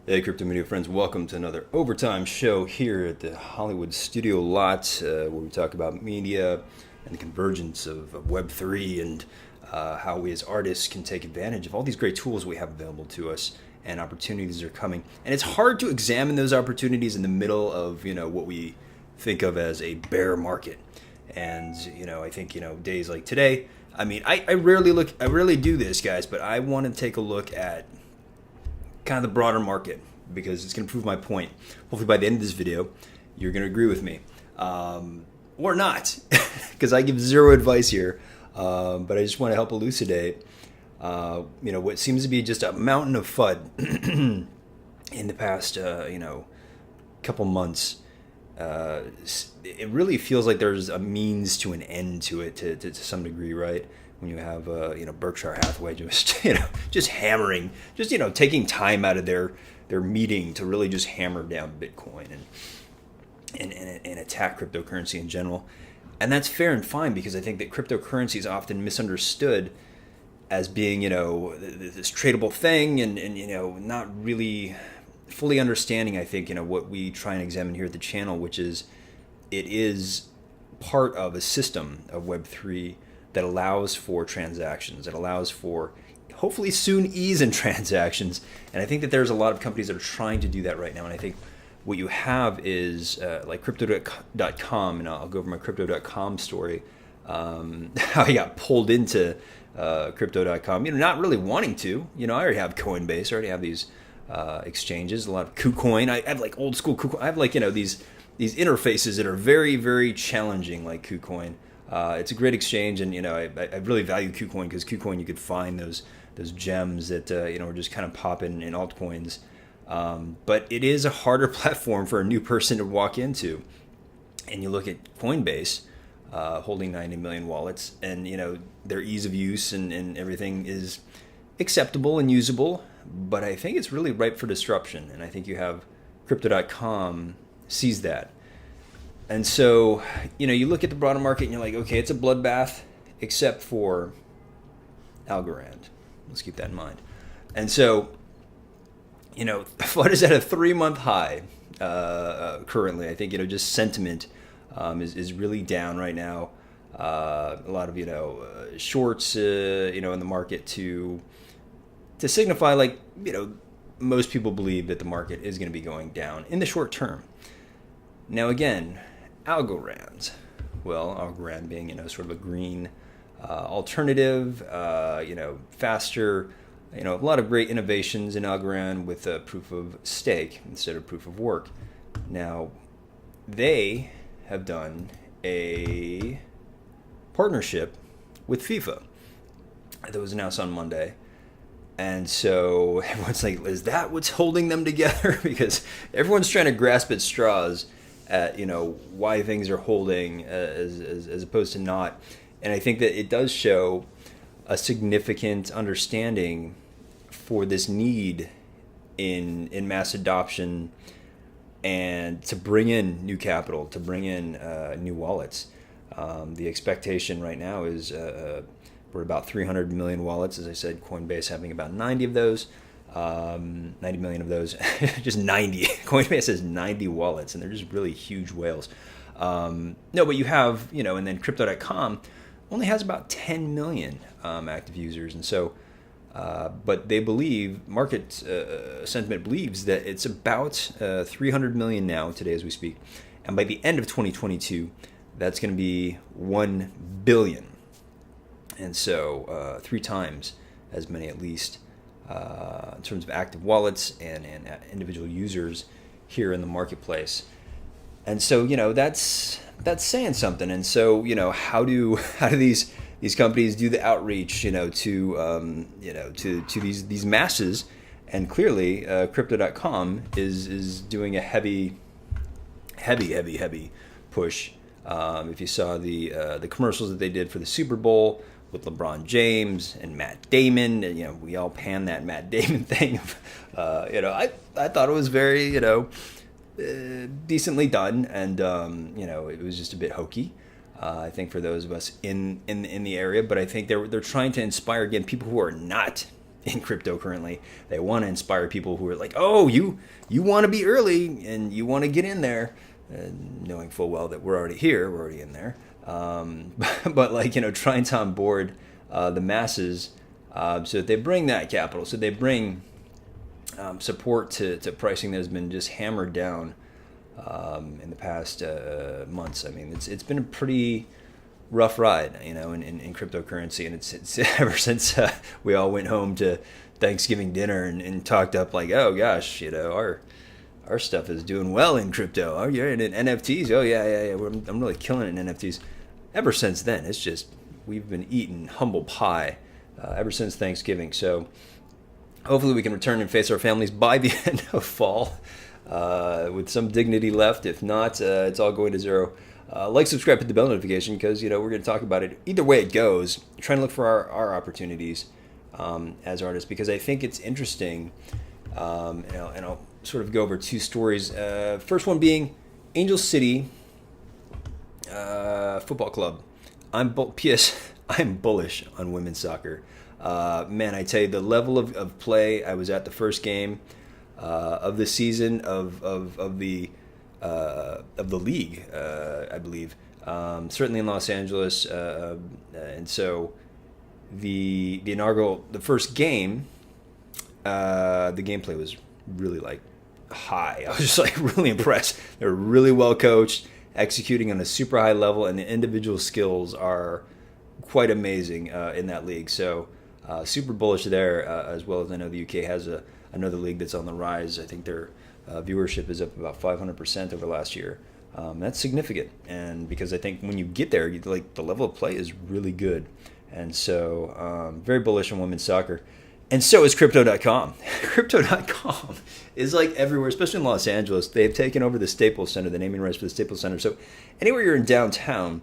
Hey, crypto media friends, welcome to another overtime show here at the Hollywood Studio Lot, where we talk about media and the convergence of Web3 and how we as artists can take advantage of all these great tools we have available to us, and opportunities are coming. And it's hard to examine those opportunities in the middle of, what we think of as a bear market. And, I think, days like today, I rarely do this, guys, but I want to take a look at kind of the broader market, because it's going to prove my point. Hopefully by the end of this video, you're going to agree with me. Or not, because I give zero advice here. But I just want to help elucidate, what seems to be just a mountain of FUD in the past, couple months. It really feels like there's a means to an end to it to some degree, right? When you have, Berkshire Hathaway just hammering, taking time out of their meeting to really just hammer down Bitcoin and attack cryptocurrency in general. And that's fair and fine, because I think that cryptocurrency is often misunderstood as being, this tradable thing and not really fully understanding, I think, what we try and examine here at the channel, which is it is part of a system of Web3 that allows for transactions, that allows for hopefully soon ease in transactions. And I think that there's a lot of companies that are trying to do that right now. And I think what you have is like Crypto.com, and I'll go over my Crypto.com story, how I got pulled into Crypto.com, not really wanting to. I already have Coinbase, I already have these exchanges, a lot of KuCoin. I have like old school KuCoin. I have like, these interfaces that are very, very challenging, like KuCoin. It's a great exchange, and I really value KuCoin, because KuCoin, you could find those gems that are just kind of popping in altcoins. But it is a harder platform for a new person to walk into. And you look at Coinbase, holding 90 million wallets, and their ease of use and everything is acceptable and usable. But I think it's really ripe for disruption, and I think you have Crypto.com sees that. And so, you look at the broader market and you're like, okay, it's a bloodbath, except for Algorand. Let's keep that in mind. And so, FUD is at a 3-month high currently. I think, just sentiment is really down right now. A lot of, shorts, in the market to signify, like, most people believe that the market is going to be going down in the short term. Now, again, Algorand. Well, Algorand being, sort of a green alternative, faster, a lot of great innovations in Algorand with proof of stake instead of proof of work. Now, they have done a partnership with FIFA that was announced on Monday. And so everyone's like, is that what's holding them together? Because everyone's trying to grasp at straws at why things are holding as opposed to not. And I think that it does show a significant understanding for this need in mass adoption, and to bring in new capital, to bring in new wallets. The expectation right now is we're about 300 million wallets. As I said, Coinbase having about 90 of those. 90 million of those, just 90. Coinbase has 90 wallets, and they're just really huge whales. No, but you have, and then Crypto.com only has about 10 million active users. And so, but they believe, market sentiment believes that it's about 300 million now, today as we speak. And by the end of 2022, that's going to be 1 billion. And so 3 times as many at least. In terms of active wallets and individual users here in the marketplace. And so, that's saying something. And so, how do these companies do the outreach, to these masses? And clearly, Crypto.com is doing a heavy push. If you saw the commercials that they did for the Super Bowl with LeBron James and Matt Damon, and, we all pan that Matt Damon thing. I thought it was very, decently done, and it was just a bit hokey. I think for those of us in the area, but I think they're trying to inspire again people who are not in crypto currently. They want to inspire people who are like, oh, you want to be early and you want to get in there, knowing full well that we're already here, we're already in there. But like, trying to onboard the masses so that they bring that capital, so they bring support to pricing that has been just hammered down in the past months. I mean, it's been a pretty rough ride, in cryptocurrency, and it's ever since we all went home to Thanksgiving dinner and talked up like, oh gosh, our stuff is doing well in crypto. Oh, you're in NFTs. Oh yeah. I'm really killing it in NFTs. Ever since then, it's just we've been eating humble pie ever since Thanksgiving. So hopefully we can return and face our families by the end of fall with some dignity left. If not, it's all going to zero. Like, subscribe, hit the bell notification because, we're going to talk about it. Either way it goes, trying to look for our opportunities as artists, because I think it's interesting. And I'll sort of go over two stories. First one being Angel City Football Club. I'm bullish on women's soccer. Man, I tell you, the level of play. I was at the first game of the season of the league, I believe, certainly in Los Angeles, and so the first game, the gameplay was really like high. I was just like really impressed. They were really well coached, executing on a super high level, and the individual skills are quite amazing in that league. So super bullish there, as well as I know the UK has another league that's on the rise. I think their viewership is up about 500% over last year. That's significant, and because I think when you get there, the level of play is really good, and so very bullish on women's soccer. And so is Crypto.com. Crypto.com is like everywhere, especially in Los Angeles. They've taken over the Staples Center, the naming rights for the Staples Center. So anywhere you're in downtown,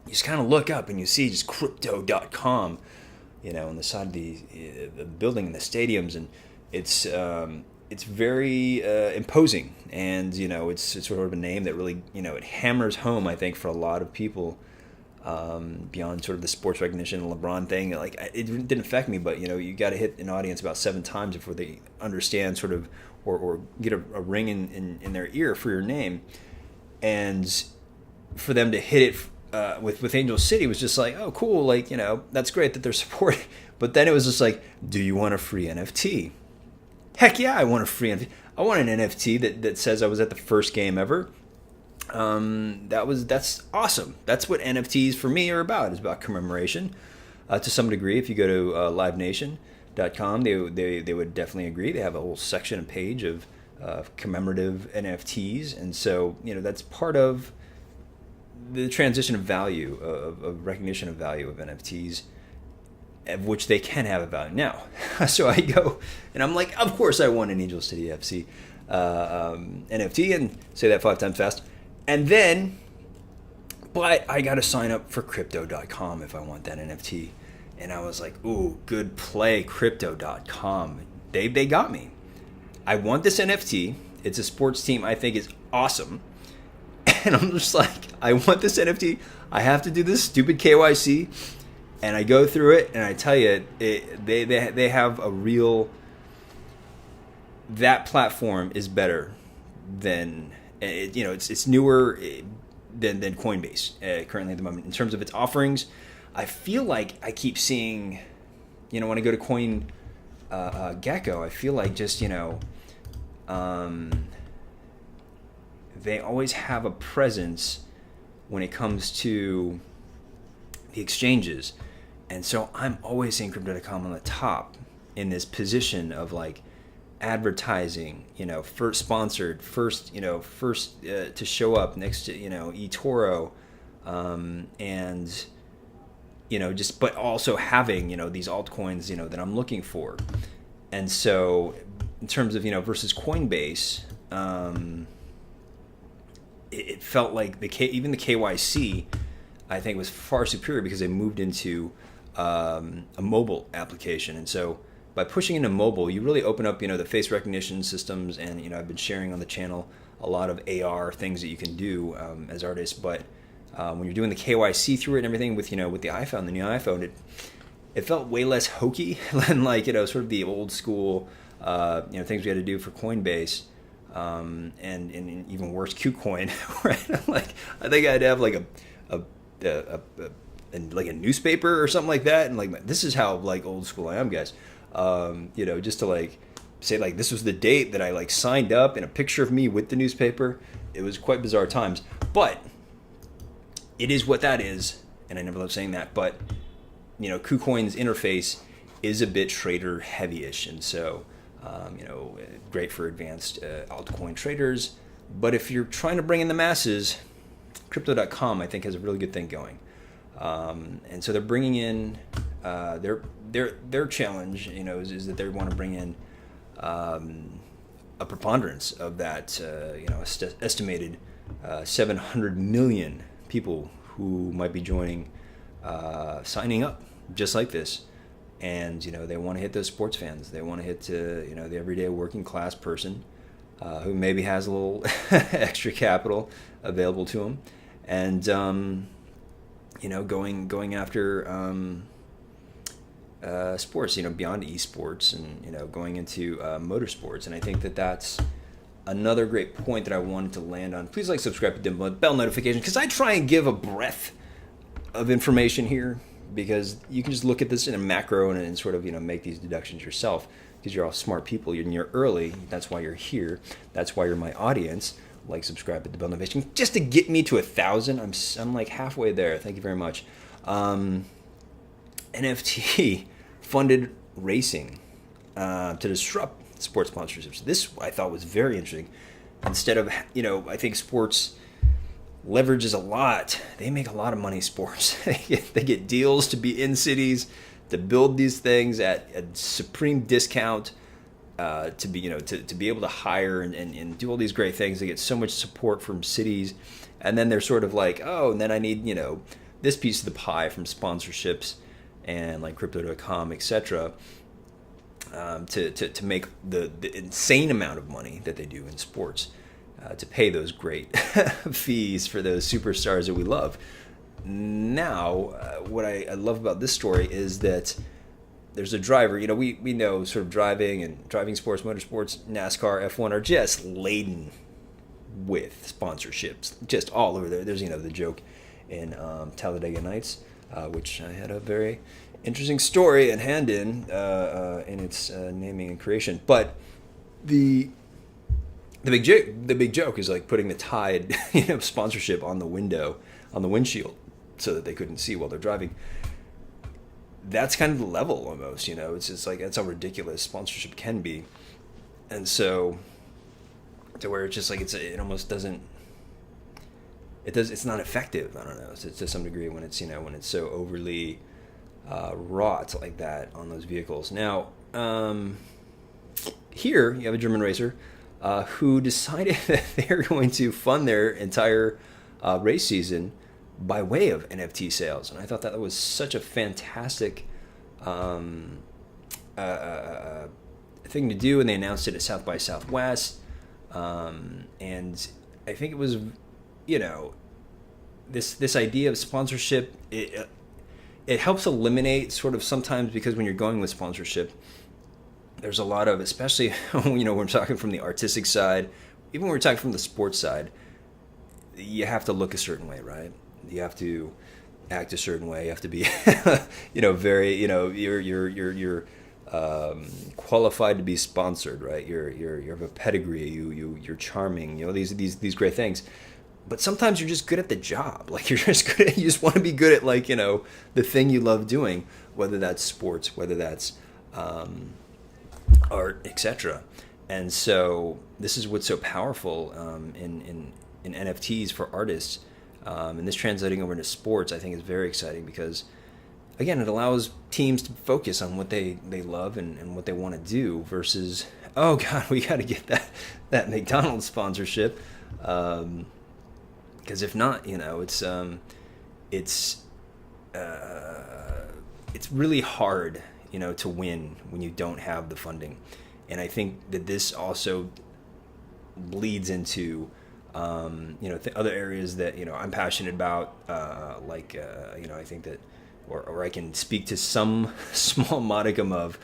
you just kind of look up and you see just Crypto.com, on the side of the building in the stadiums, and it's very imposing, and it's sort of a name that really it hammers home, I think, for a lot of people. Beyond sort of the sports recognition and LeBron thing, like it didn't affect me, but you got to hit an audience about 7 times before they understand sort of or get a ring in their ear for your name, and for them to hit it with Angel City was just like, oh cool, like that's great that they're supporting, but then it was just like, do you want a free NFT? Heck yeah, I want a free NFT. I want an NFT that says I was at the first game ever. That's awesome. That's what NFTs for me are about. It's about commemoration to some degree. If you go to livenation.com, they would definitely agree. They have a whole section and page of commemorative NFTs, and so that's part of the transition of value, of recognition of value of NFTs, of which they can have a value now. So I go and I'm like, of course I want an Angel City FC NFT, and say that 5 times fast. And then, but I got to sign up for Crypto.com if I want that NFT. And I was like, ooh, good play, Crypto.com. They got me. I want this NFT. It's a sports team I think is awesome. And I'm just like, I want this NFT. I have to do this stupid KYC. And I go through it, and I tell you, they have a real... That platform is better than... it's newer than Coinbase currently at the moment in terms of its offerings. I feel like I keep seeing, when I go to Coin Gecko, I feel like just they always have a presence when it comes to the exchanges, and so I'm always seeing Crypto.com on the top in this position of like advertising, first sponsored, first to show up next to eToro, and just but also having these altcoins that I'm looking for. And so in terms of versus Coinbase, it felt like even the KYC I think was far superior because they moved into a mobile application. And so by pushing into mobile, you really open up, the face recognition systems, and I've been sharing on the channel a lot of AR things that you can do as artists. But when you're doing the KYC through it and everything with the iPhone, the new iPhone, it felt way less hokey than like, sort of the old school, things we had to do for Coinbase. And even worse, KuCoin, right? Like, I think I'd have like like a newspaper or something like that, and like, this is how like old school I am, guys. Just to like say like this was the date that I like signed up, and a picture of me with the newspaper. It was quite bizarre times, but it is what that is, and I never love saying that. But KuCoin's interface is a bit trader heavy-ish, and so. Great for advanced altcoin traders. But if you're trying to bring in the masses, Crypto.com I think has a really good thing going. And so they're bringing in their challenge, is that they want to bring in a preponderance of that, estimated 700 million people who might be joining, signing up just like this. And they want to hit those sports fans. They want to hit the everyday working class person who maybe has a little extra capital available to them, and going after sports, beyond esports, and going into motorsports. And I think that that's another great point that I wanted to land on. Please like, subscribe, dim bell notification, because I try and give a breadth of information here. Because you can just look at this in a macro and sort of make these deductions yourself, because you're all smart people and you're early. That's why you're here. That's why you're my audience. Like, subscribe, hit the bell notification, just to get me to 1,000. I'm like halfway there. Thank you very much. NFT funded racing to disrupt sports sponsorships. This I thought was very interesting. Instead of I think sports leverages a lot. They make a lot of money, sports. They get deals to be in cities, to build these things at a supreme discount, to be to be able to hire and do all these great things. They get so much support from cities, and then they're sort of like, oh, and then I need this piece of the pie from sponsorships and like Cryptocom, etc. To make the insane amount of money that they do in sports. To pay those great fees for those superstars that we love. Now, what I love about this story is that there's a driver. We know sort of driving sports, motorsports, Nascar, F1 are just laden with sponsorships, just all over there. There's the joke in Talladega Nights, which I had a very interesting story and hand in its naming and creation. But the big joke is like putting the Tide, sponsorship on the windshield, so that they couldn't see while they're driving. That's kind of the level almost, It's just like, that's how ridiculous sponsorship can be, and so to where it's just like it almost doesn't. It's not effective. I don't know. To some degree when it's when it's so overly wrought like that on those vehicles. Now, here you have a German racer. Who decided that they're going to fund their entire race season by way of NFT sales. And I thought that was such a fantastic thing to do, and they announced it at South by Southwest. And I think it was, this idea of sponsorship, it helps eliminate sort of sometimes, because when you're going with sponsorship, there's a lot of, especially when we're talking from the artistic side, even when we're talking from the sports side, you have to look a certain way, right? You have to act a certain way. You have to be, very, you're qualified to be sponsored, right? You have a pedigree. You're charming. These great things. But sometimes you're just good at the job. Like, you're just good at, you just want to be good at, like, the thing you love doing, whether that's sports, whether that's art, etc. And so this is what's so powerful in NFTs for artists, and this translating over into sports, I think, is very exciting, because again, it allows teams to focus on what they love and what they want to do, versus, oh god, we got to get that McDonald's sponsorship, because if not, it's really hard to win when you don't have the funding. And I think that this also bleeds into other areas that I'm passionate about, I think that or I can speak to some small modicum of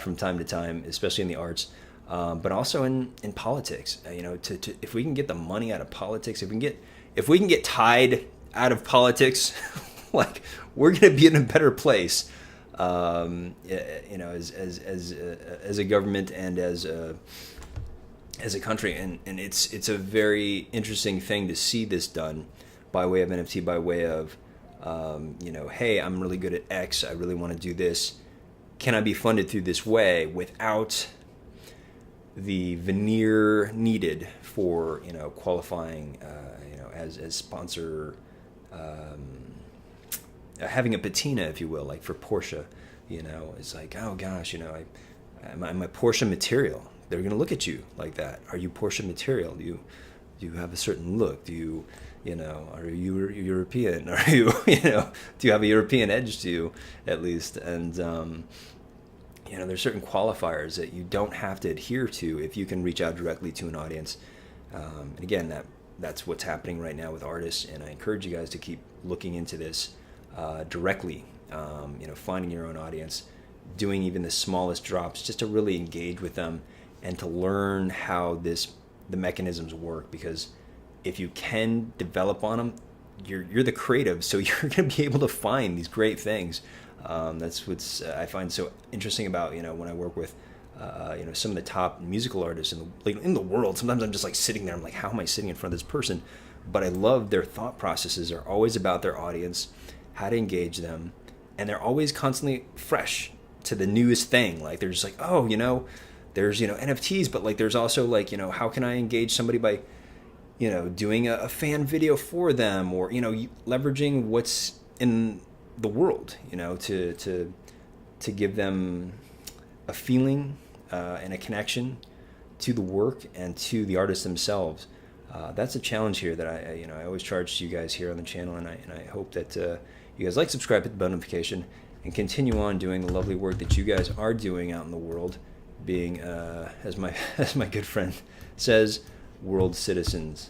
from time to time, especially in the arts, but also in politics. If we can get the money out of politics, if we can get Tide out of politics, like we're gonna be in a better place, as a government and as a country, and it's a very interesting thing to see this done by way of NFT, by way of hey, I'm really good at X, I really want to do this. Can I be funded through this way without the veneer needed for qualifying as sponsor, having a patina, if you will, like for Porsche. It's like, oh gosh, am I Porsche material? They're going to look at you like that. Are you Porsche material? Do you have a certain look? Do you are you European? Are you do you have a European edge to you at least? And there's certain qualifiers that you don't have to adhere to if you can reach out directly to an audience. And again, that's what's happening right now with artists, and I encourage you guys to keep looking into this directly. Finding your own audience, doing even the smallest drops, just to really engage with them and to learn how the mechanisms work. Because if you can develop on them, you're the creative, so you're going to be able to find these great things. That's what's I find so interesting about when I work with some of the top musical artists in the world. Sometimes I'm just like sitting there, I'm like, how am I sitting in front of this person? But I love their thought processes are always about their audience, how to engage them, and they're always constantly fresh to the newest thing. Like they're just like, oh, there's NFTs, but like there's also like how can I engage somebody by doing a fan video for them, or leveraging what's in the world, to give them a feeling and a connection to the work and to the artists themselves. That's a challenge here that I always charge to you guys here on the channel, and I hope that you guys like, subscribe, hit the bell notification, and continue on doing the lovely work that you guys are doing out in the world, being as my good friend says, world citizens.